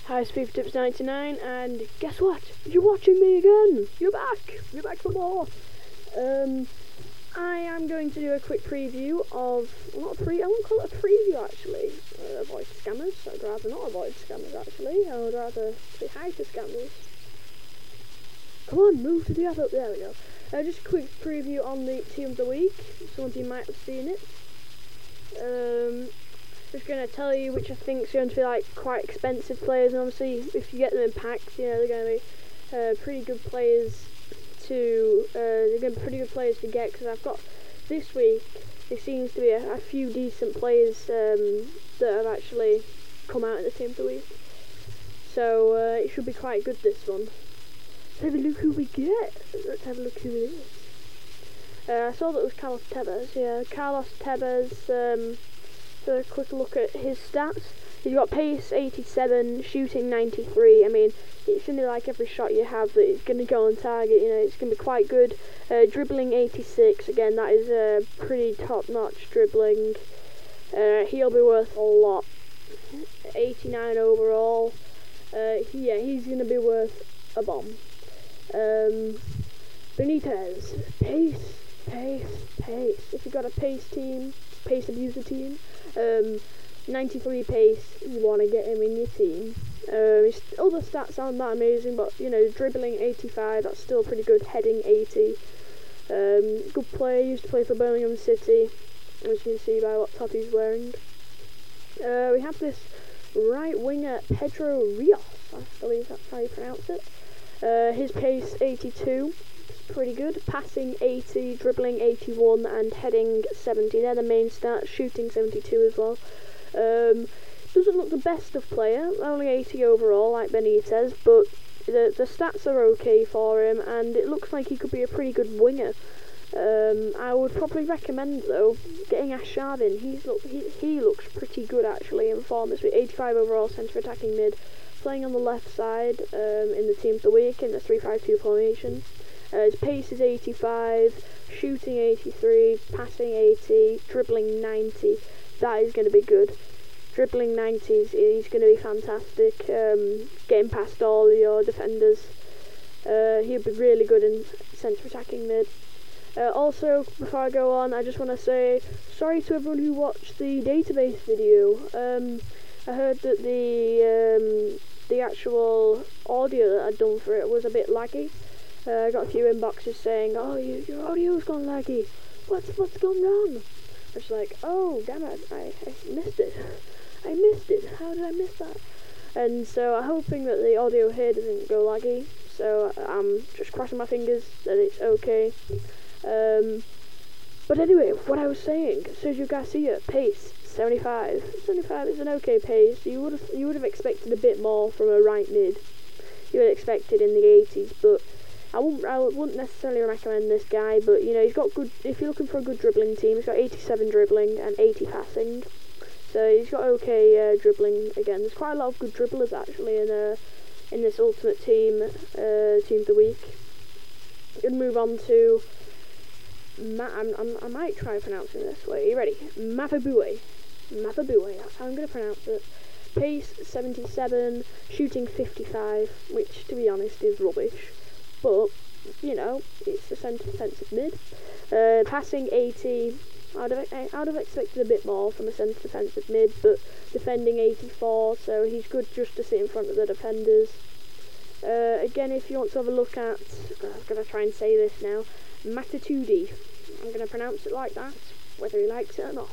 Hi, it's Fifa Tips 99, and guess what? You're watching me again! You're back! You're back for more! I am going to do a quick preview of, well, not a I won't call it a preview actually. Avoid scammers. I'd rather not avoid scammers actually. I would rather say hi to scammers. Come on, move to the other, there we go. Just a quick preview on the team of the week. Some of you might have seen it. Just going to tell you which I think is going to be like quite expensive players, and obviously if you get them in packs, you know, they're going to be pretty good players to get, because I've got this week there seems to be a few decent players that have actually come out in the team of the week, so it should be quite good, this one. Let's have a look who we get. Let's have a look who it is. I saw that it was Carlos Tevez. Yeah, Carlos Tevez. So a quick look at his stats. He's got pace 87, shooting 93. I mean, it's only like every shot you have that it's going to go on target. You know, it's going to be quite good. Dribbling 86. Again, that is pretty top-notch dribbling. He'll be worth a lot. 89 overall. He's going to be worth a bomb. Benitez, pace. If you've got a pace abuser team, 93 pace, you want to get him in your team. His other stats aren't that amazing, but you know, dribbling 85, that's still pretty good. Heading 80. Good player, used to play for Birmingham City, as you can see by what top he's wearing. We have this right winger, Pedro Rios, I believe that's how you pronounce it. His pace 82, pretty good. Passing 80, dribbling 81, and heading 70. They're the main stats. Shooting 72 as well. Doesn't look the best of player, only 80 overall like Benitez, but the stats are okay for him, and it looks like he could be a pretty good winger. I would probably recommend though getting Ashard in. He looks pretty good actually in form. It's 85 overall, centre attacking mid, playing on the left side in the team of the week in the 3-5-2 formation. His pace is 85, shooting 83, passing 80, dribbling 90. That is going to be good. Dribbling 90s, he's going to be fantastic. Getting past all your defenders. He'll be really good in centre attacking mid. Also, before I go on, I just want to say sorry to everyone who watched the database video. I heard that the actual audio that I'd done for it was a bit laggy. I got a few inboxes saying, "Oh, your audio's gone laggy. What's gone wrong?" I was like, "Oh, damn it! I missed it. I missed it. How did I miss that?" And so I'm hoping that the audio here doesn't go laggy. So I'm just crossing my fingers that it's okay. But anyway, what I was saying, Sergio Garcia, pace 75. 75 is an okay pace. You would have expected a bit more from a right mid. You would have expected in the 80s, but I wouldn't necessarily recommend this guy. But you know, he's got good. If you're looking for a good dribbling team, he's got 87 dribbling and 80 passing. So he's got okay dribbling. Again, there's quite a lot of good dribblers actually in this ultimate team of the week. We're gonna move on to I might try pronouncing this way. Are you ready? Mavabue, that's how I'm going to pronounce it. Pace 77, shooting 55, which to be honest is rubbish, but you know, it's the centre defensive mid. Passing 80, I'd have expected a bit more from a centre defensive mid, but defending 84, so he's good just to sit in front of the defenders. Again, if you want to have a look at, I'm going to try and say this now, Matitude, I'm going to pronounce it like that, whether he likes it or not.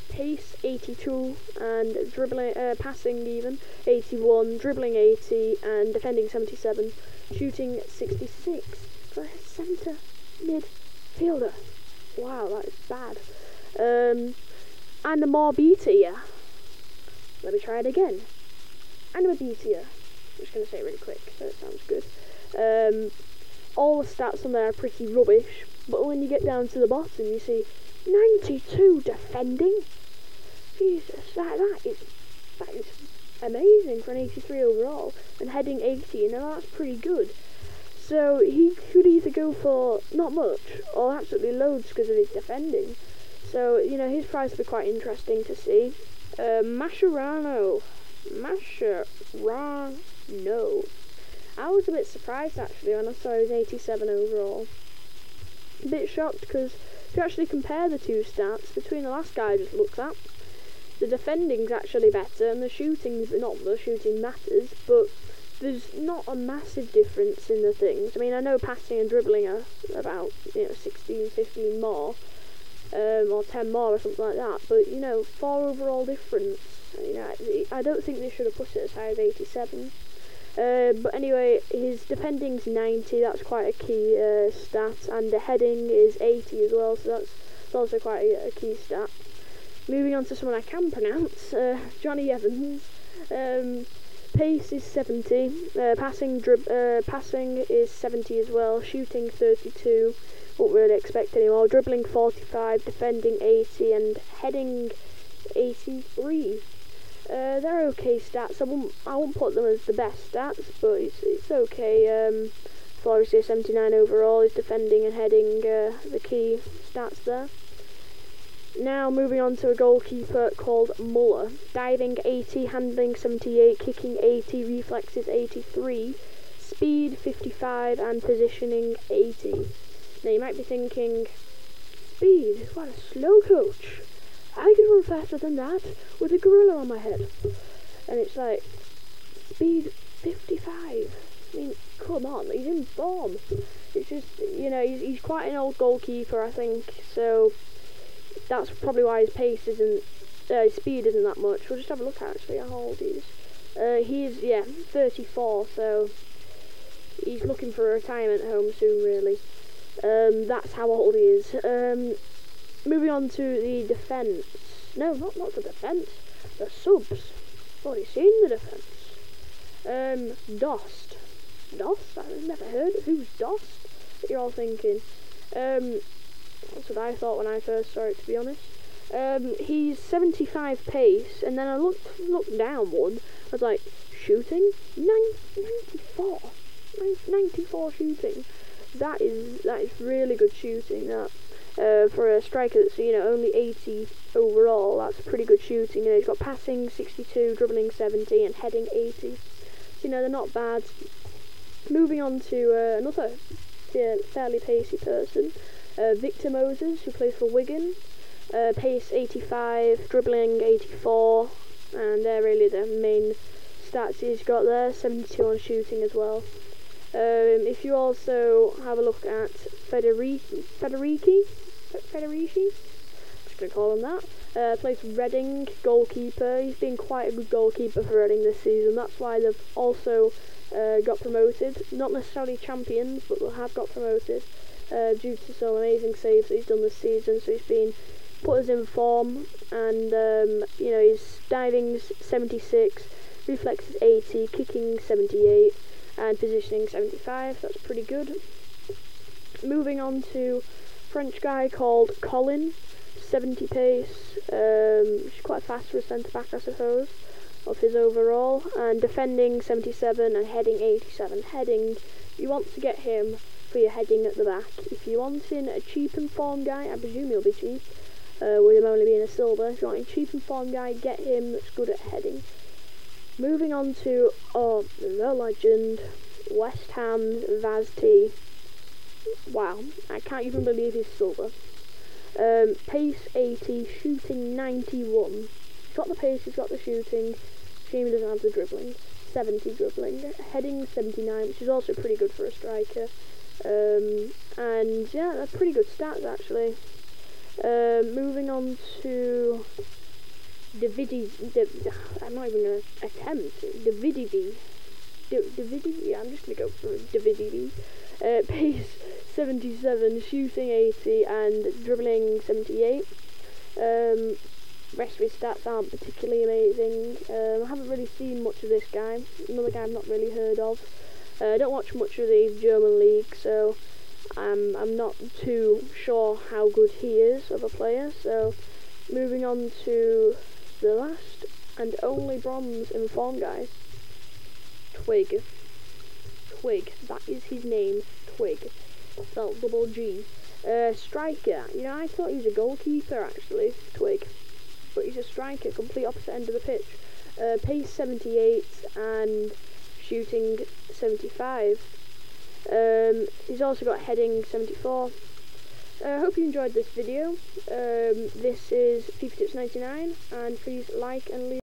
Pace 82 and dribbling, passing even 81, dribbling 80 and defending 77, shooting 66 for a centre midfielder. Wow, that is bad. And a more B tier. Let me try it again. And a B tier. I'm just going to say it really quick so it sounds good. All the stats on there are pretty rubbish, but when you get down to the bottom you see 92 defending. Jesus, that is amazing for an 83 overall, and heading 80, and that's pretty good. So he could either go for not much or absolutely loads because of his defending. So you know, his price will be quite interesting to see. Mascherano, No. I was a bit surprised actually when I saw he was 87 overall. A bit shocked because if you actually compare the two stats between the last guy I just looked at, the defending's actually better and the shooting's not the shooting matters, but there's not a massive difference in the things. I mean, I know passing and dribbling are about 16, 15 more, or 10 more or something like that, but 4 overall difference. I don't think they should have put it as high as 87. But anyway, his defending's 90, that's quite a key stat, and the heading is 80 as well, so that's also quite a key stat. Moving on to someone I can pronounce, Johnny Evans. Pace is 70, passing is 70 as well, shooting 32, won't really expect anymore, dribbling 45, defending 80, and heading 83. They're okay stats. I won't put them as the best stats, but it's okay. For obviously a 79 overall, is defending and heading the key stats there. Now moving on to a goalkeeper called Muller. Diving 80, handling 78, kicking 80, reflexes 83, speed 55, and positioning 80. Now you might be thinking, speed? What a slow coach. I could run faster than that with a gorilla on my head. And it's like, speed 55. I mean, come on, he's in form. It's just, he's quite an old goalkeeper, I think, so that's probably why his pace isn't, his speed isn't that much. We'll just have a look actually how old he is. He's 34, so he's looking for a retirement home soon, really. That's how old he is. Moving on to the defence. No, not the defence. The subs. I've already seen the defence. Dost. Dost? I've never heard. Who's Dost? That you're all thinking. That's what I thought when I first saw it, to be honest. He's 75 pace, and then I looked down one. I was like, shooting? 94. 94 shooting. That is really good shooting, that. For a striker that's only 80 overall, that's pretty good shooting. He's got passing 62, dribbling 70, and heading 80. So they're not bad. Moving on to another fairly pacey person, Victor Moses, who plays for Wigan. Pace 85, dribbling 84, and they're really the main stats he's got there. 72 on shooting as well. If you also have a look at Federici, I'm just going to call him that, plays for Reading, goalkeeper. He's been quite a good goalkeeper for Reading this season. That's why they've also got promoted. Not necessarily champions, but they have got promoted due to some amazing saves that he's done this season. So he's been put us in form, and his diving's 76, reflexes 80, kicking 78, and positioning 75. That's pretty good. Moving on to French guy called Colin, 70 pace, which is quite fast for a centre back, I suppose, of his overall, and defending 77 and heading 87. Heading, you want to get him for your heading at the back. If you're wanting a cheap and form guy, I presume he'll be cheap, with him only being a silver. If you're wanting a cheap and form guy, get him that's good at heading. Moving on to the legend, West Ham's Vaz T. Wow, I can't even believe he's silver. Pace 80, shooting 91. He's got the pace, he's got the shooting. Shame he doesn't have the dribbling. 70 dribbling. Heading 79, which is also pretty good for a striker. And yeah, that's pretty good stats actually. Moving on to I'm not even going to attempt. Davidivi. Yeah, I'm just going to go for Davidivi. Pace 77, shooting 80, and dribbling 78. Rest of his stats aren't particularly amazing. I haven't really seen much of this guy. Another guy I've not really heard of. I don't watch much of the German league, so I'm not too sure how good he is of a player. So moving on to the last and only bronze in form, guys. Twig, that is his name, Twig, spelled double G. Striker, I thought he was a goalkeeper actually, Twig, but he's a striker, complete opposite end of the pitch. pace 78 and shooting 75. He's also got heading 74. I hope you enjoyed this video. This is FIFA Tips 99, and please like and leave